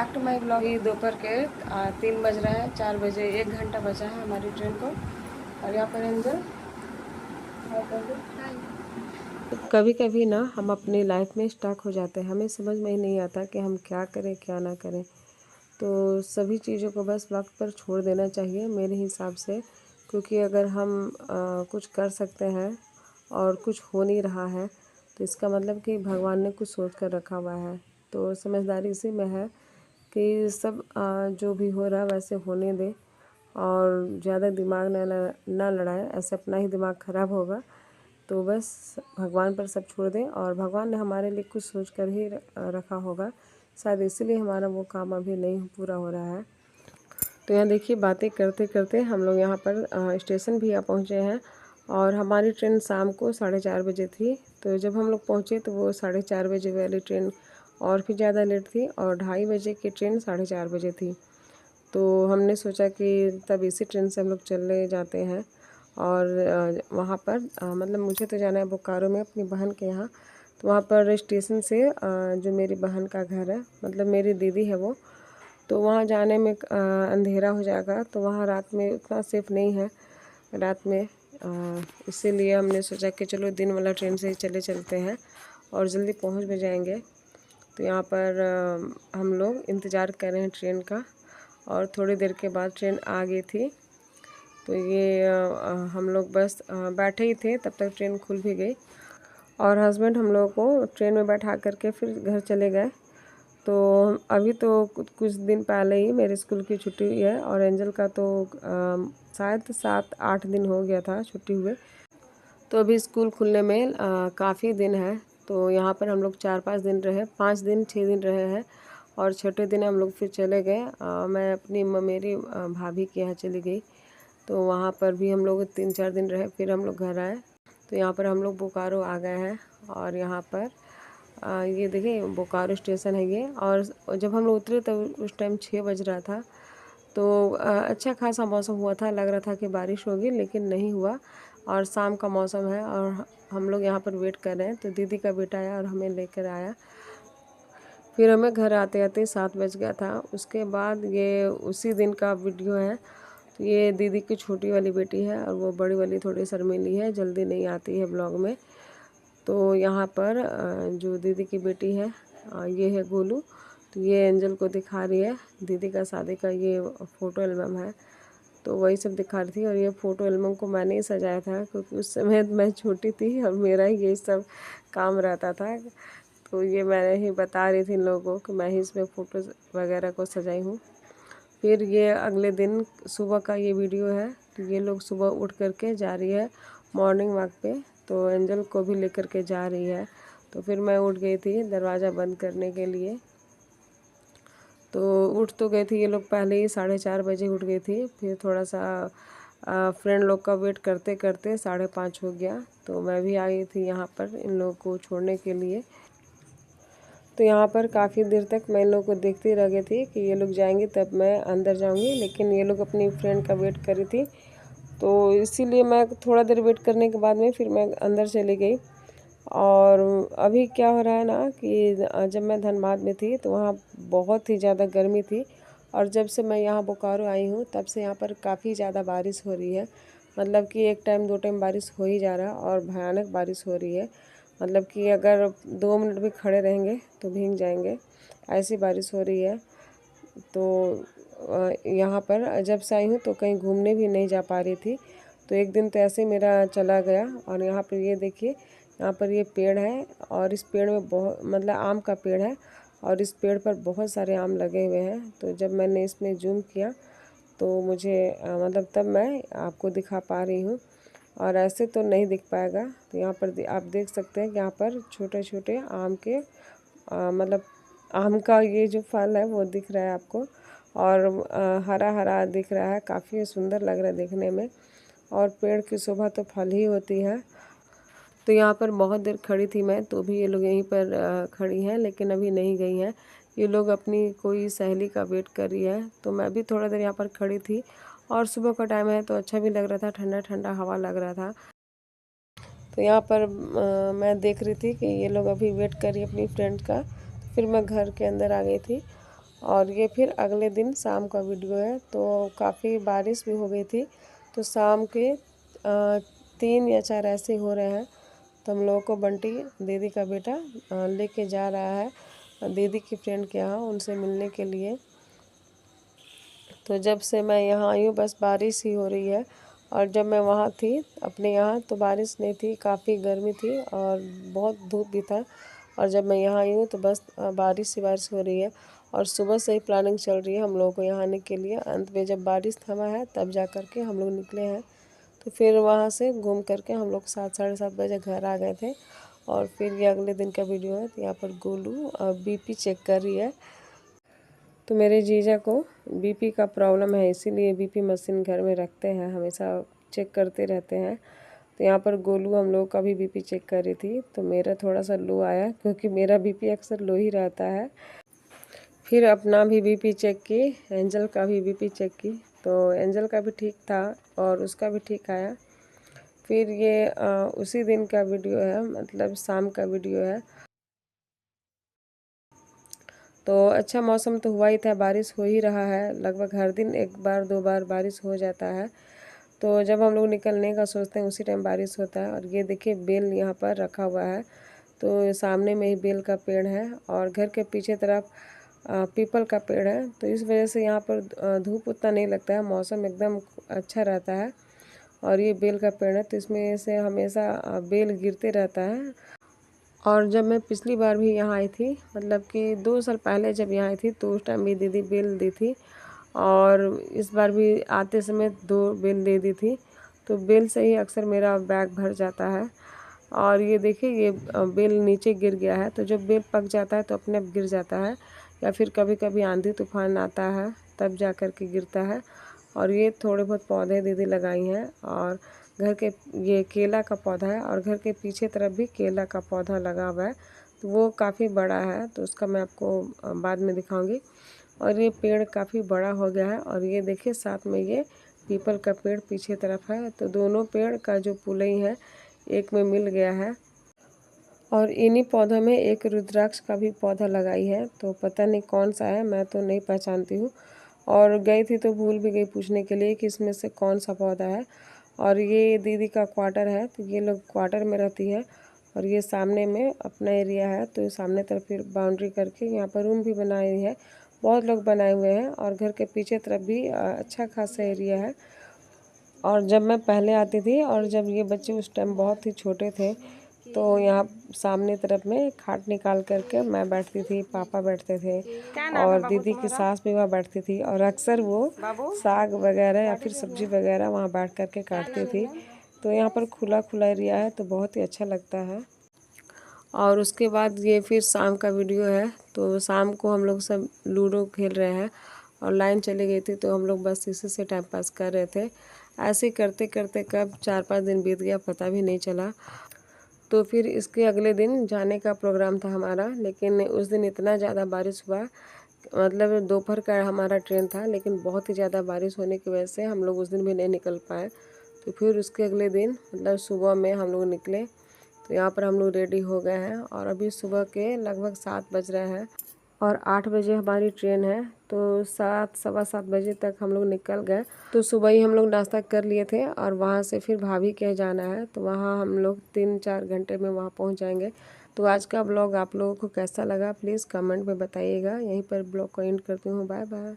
Back to my blog. दोपहर के 3 बज रहा है, 4 बजे 1 घंटा बचा है हमारी ट्रेन को। और यहाँ पर एंजल कभी कभी ना हम अपनी लाइफ में स्टक हो जाते हैं, हमें समझ में ही नहीं आता कि हम क्या करें क्या ना करें। तो सभी चीज़ों को बस वक्त पर छोड़ देना चाहिए मेरे हिसाब से, क्योंकि अगर हम कुछ कर सकते हैं और कुछ हो नहीं रहा है तो इसका मतलब कि भगवान ने कुछ सोच कर रखा हुआ है। तो समझदारी इसी में है कि सब जो भी हो रहा है वैसे होने दे और ज़्यादा दिमाग ना लड़ाए, ऐसे अपना ही दिमाग ख़राब होगा। तो बस भगवान पर सब छोड़ दें, और भगवान ने हमारे लिए कुछ सोच कर ही रखा होगा, शायद इसीलिए हमारा वो काम अभी नहीं पूरा हो रहा है। तो यहाँ देखिए, बातें करते करते हम लोग यहाँ पर स्टेशन भी आ पहुँचे हैं। और हमारी ट्रेन शाम को 4:30 बजे थी। तो जब हम लोग पहुँचे तो वो 4:30 बजे वाली ट्रेन और भी ज़्यादा लेट थी, और 2:30 बजे की ट्रेन 4:30 बजे थी। तो हमने सोचा कि तब इसी ट्रेन से हम लोग चले जाते हैं। और वहाँ पर मतलब मुझे तो जाना है बोकारो में अपनी बहन के यहाँ। तो वहाँ पर स्टेशन से जो मेरी बहन का घर है, मतलब मेरी दीदी है वो, तो वहाँ जाने में अंधेरा हो जाएगा, तो वहाँ रात में उतना सेफ़ नहीं है रात में। इसीलिए हमने सोचा कि चलो दिन वाला ट्रेन से ही चलते हैं और जल्दी पहुँच भी जाएंगे। तो यहाँ पर हम लोग इंतज़ार कर रहे हैं ट्रेन का, और थोड़ी देर के बाद ट्रेन आ गई थी। तो ये हम लोग बस बैठे ही थे, तब तक ट्रेन खुल भी गई, और हस्बैंड हम लोगों को ट्रेन में बैठा करके फिर घर चले गए। तो अभी तो कुछ दिन पहले ही मेरे स्कूल की छुट्टी हुई है, और एंजल का तो शायद 7-8 दिन हो गया था छुट्टी हुए। तो अभी स्कूल खुलने में काफ़ी दिन है। तो यहाँ पर हम लोग 4-5 दिन रहे, 5 दिन 6 दिन रहे हैं, और छठे दिन हम लोग फिर चले गए। मैं अपनी मेरी भाभी के यहाँ चली गई। तो वहाँ पर भी हम लोग 3-4 दिन रहे, फिर हम लोग घर आए। तो यहाँ पर हम लोग बोकारो आ गए हैं, और यहाँ पर ये देखिए बोकारो स्टेशन है ये। और जब हम लोग उतरे तब उस टाइम 6 बज रहा था। तो अच्छा खासा मौसम हुआ था, लग रहा था कि बारिश होगी, लेकिन नहीं हुआ। और शाम का मौसम है, और हम लोग यहाँ पर वेट कर रहे हैं। तो दीदी का बेटा आया और हमें लेकर आया। फिर हमें घर आते आते 7 बज गया था। उसके बाद ये उसी दिन का वीडियो है। तो ये दीदी की छोटी वाली बेटी है, और वो बड़ी वाली थोड़ी शर्मीली है, जल्दी नहीं आती है ब्लॉग में। तो यहाँ पर जो दीदी की बेटी है, ये है गोलू। तो ये एंजल को दिखा रही है दीदी का शादी का ये फ़ोटो एल्बम है। तो वही सब दिखा रही थी, और ये फ़ोटो एल्बम को मैंने ही सजाया था, क्योंकि उस समय मैं छोटी थी और मेरा ही ये सब काम रहता था। तो ये मैंने ही बता रही थी इन लोगों को कि मैं ही इसमें फ़ोटोज़ वगैरह को सजाई हूँ। फिर ये अगले दिन सुबह का ये वीडियो है। तो ये लोग सुबह उठ करके जा रही है मॉर्निंग वॉक पे। तो एंजल को भी लेकर के जा रही है। तो फिर मैं उठ गई थी दरवाज़ा बंद करने के लिए। तो उठ तो गई थी ये लोग, पहले ही 4:30 बजे उठ गई थी। फिर थोड़ा सा फ्रेंड लोग का वेट करते करते 5:30 हो गया। तो मैं भी आई थी यहाँ पर इन लोगों को छोड़ने के लिए। तो यहाँ पर काफ़ी देर तक मैं इन लोगों को देखती रह गई थी कि ये लोग जाएंगे तब मैं अंदर जाऊँगी, लेकिन ये लोग अपनी फ्रेंड का वेट कर रही थी। तो इसीलिए मैं थोड़ा देर वेट करने के बाद में फिर मैं अंदर चली गई। और अभी क्या हो रहा है ना कि जब मैं धनबाद में थी तो वहाँ बहुत ही ज़्यादा गर्मी थी, और जब से मैं यहाँ बोकारो आई हूँ तब से यहाँ पर काफ़ी ज़्यादा बारिश हो रही है। मतलब कि 1 टाइम 2 टाइम बारिश हो ही जा रहा है, और भयानक बारिश हो रही है। मतलब कि अगर 2 मिनट भी खड़े रहेंगे तो भीग जाएंगे, ऐसी बारिश हो रही है। तो यहाँ पर जब से आई हूँ तो कहीं घूमने भी नहीं जा पा रही थी। तो एक दिन तो ऐसे ही मेरा चला गया। और यहाँ पर ये देखिए, यहाँ पर ये पेड़ है, और इस पेड़ में बहुत मतलब आम का पेड़ है, और इस पेड़ पर बहुत सारे आम लगे हुए हैं। तो जब मैंने इसमें जूम किया तो मुझे मतलब तब मैं आपको दिखा पा रही हूँ, और ऐसे तो नहीं दिख पाएगा। तो यहाँ पर आप देख सकते हैं कि यहाँ पर छोटे छोटे आम के मतलब आम का ये जो फल है वो दिख रहा है आपको, और हरा हरा दिख रहा है, काफ़ी सुंदर लग रहा है देखने में। और पेड़ की शोभा तो फल ही होती है। तो यहाँ पर बहुत देर खड़ी थी मैं, तो भी ये लोग यहीं पर खड़ी हैं, लेकिन अभी नहीं गई हैं। ये लोग अपनी कोई सहेली का वेट कर रही है। तो मैं भी थोड़ा देर यहाँ पर खड़ी थी, और सुबह का टाइम है तो अच्छा भी लग रहा था, ठंडा ठंडा हवा लग रहा था। तो यहाँ पर मैं देख रही थी कि ये लोग अभी वेट कर रही है अपनी फ्रेंड का। फिर मैं घर के अंदर आ गई थी, और ये फिर अगले दिन शाम का वीडियो है। तो काफ़ी बारिश भी हो गई थी, तो शाम के 3 या 4 ऐसे हो रहे हैं। तो हम लोगों को बंटी दीदी का बेटा लेके जा रहा है दीदी की फ्रेंड के यहाँ उनसे मिलने के लिए। तो जब से मैं यहाँ आई हूँ बस बारिश ही हो रही है। और जब मैं वहाँ थी अपने यहाँ तो बारिश नहीं थी, काफ़ी गर्मी थी और बहुत धूप भी था। और जब मैं यहाँ आई हूँ तो बस बारिश ही बारिश हो रही है। और सुबह से ही प्लानिंग चल रही है हम लोगों को यहाँ आने के लिए। अंत में जब बारिश थमा है तब जा कर के हम लोग निकले हैं। तो फिर वहाँ से घूम करके हम लोग 7 साढ़े 7 बजे घर आ गए थे। और फिर ये अगले दिन का वीडियो है। तो यहाँ पर गोलू बीपी चेक कर रही है। तो मेरे जीजा को बीपी का प्रॉब्लम है, इसीलिए बीपी मशीन घर में रखते हैं, हमेशा चेक करते रहते हैं। तो यहाँ पर गोलू हम लोग का भी बीपी चेक कर रही थी। तो मेरा थोड़ा सा लो आया क्योंकि मेरा बीपी अक्सर लो ही रहता है। फिर अपना भी बीपी चेक की, एंजल का भी बीपी चेक की। तो एंजल का भी ठीक था और उसका भी ठीक आया। फिर ये उसी दिन का वीडियो है, मतलब शाम का वीडियो है। तो अच्छा मौसम तो हुआ ही था, बारिश हो ही रहा है, लगभग हर दिन 1 बार 2 बार बारिश हो जाता है। तो जब हम लोग निकलने का सोचते हैं उसी टाइम बारिश होता है। और ये देखिए बेल यहाँ पर रखा हुआ है। तो सामने में ही बेल का पेड़ है और घर के पीछे तरफ पीपल का पेड़ है। तो इस वजह से यहाँ पर धूप उतना नहीं लगता है, मौसम एकदम अच्छा रहता है। और ये बेल का पेड़ है तो इसमें से हमेशा बेल गिरते रहता है। और जब मैं पिछली बार भी यहाँ आई थी, मतलब कि 2 साल पहले जब यहाँ आई थी तो उस टाइम भी दीदी बेल दी थी। और इस बार भी आते समय 2 बेल दे दी थी। तो बेल से ही अक्सर मेरा बैग भर जाता है। और ये देखिए ये बेल नीचे गिर गया है। तो जब बेल पक जाता है तो अपने आप गिर जाता है, या फिर कभी कभी आंधी तूफान आता है तब जा कर के गिरता है। और ये थोड़े बहुत पौधे दीदी लगाई हैं। और घर के ये केला का पौधा है और घर के पीछे तरफ भी केला का पौधा लगा हुआ है। तो वो काफ़ी बड़ा है, तो उसका मैं आपको बाद में दिखाऊंगी। और ये पेड़ काफ़ी बड़ा हो गया है। और ये देखिए साथ में ये पीपल का पेड़ पीछे तरफ है। तो दोनों पेड़ का जो पुलई है एक में मिल गया है। और इन्हीं पौधों में एक रुद्राक्ष का भी पौधा लगाई है। तो पता नहीं कौन सा है, मैं तो नहीं पहचानती हूँ। और गई थी तो भूल भी गई पूछने के लिए कि इसमें से कौन सा पौधा है। और ये दीदी का क्वार्टर है, तो ये लोग क्वार्टर में रहती है। और ये सामने में अपना एरिया है, तो सामने तरफ फिर बाउंड्री करके यहाँ पर रूम भी बनाई है। बहुत लोग बनाए हुए हैं। और घर के पीछे तरफ भी अच्छा खासा एरिया है। और जब मैं पहले आती थी और जब ये बच्चे उस टाइम बहुत ही छोटे थे, तो यहाँ सामने तरफ में खाट निकाल करके मैं बैठती थी, पापा बैठते थे और दीदी की सास भी वहाँ बैठती थी। और अक्सर वो साग वगैरह या फिर सब्जी वगैरह वहाँ बैठ करके काटती थी। तो यहाँ पर खुला खुला एरिया है तो बहुत ही अच्छा लगता है। और उसके बाद ये फिर शाम का वीडियो है। तो शाम को हम लोग सब लूडो खेल रहे हैं और लाइन चली गई थी, तो हम लोग बस इसी से टाइम पास कर रहे थे। ऐसे ही करते करते कब 4-5 दिन बीत गया पता भी नहीं चला। तो फिर इसके अगले दिन जाने का प्रोग्राम था हमारा, लेकिन उस दिन इतना ज़्यादा बारिश हुआ, मतलब दोपहर का हमारा ट्रेन था, लेकिन बहुत ही ज़्यादा बारिश होने की वजह से हम लोग उस दिन भी नहीं निकल पाए। तो फिर उसके अगले दिन मतलब सुबह में हम लोग निकले। तो यहाँ पर हम लोग रेडी हो गए हैं और अभी सुबह के लगभग 7 बज रहे हैं और 8 बजे हमारी ट्रेन है। तो 7 सवा 7 बजे तक हम लोग निकल गए। तो सुबह ही हम लोग नाश्ता कर लिए थे और वहाँ से फिर भाभी के यहाँ जाना है, तो वहाँ हम लोग 3-4 घंटे में वहाँ पहुँच जाएंगे। तो आज का ब्लॉग आप लोगों को कैसा लगा प्लीज़ कमेंट में बताइएगा। यहीं पर ब्लॉग को एंड करती हूँ। Bye bye.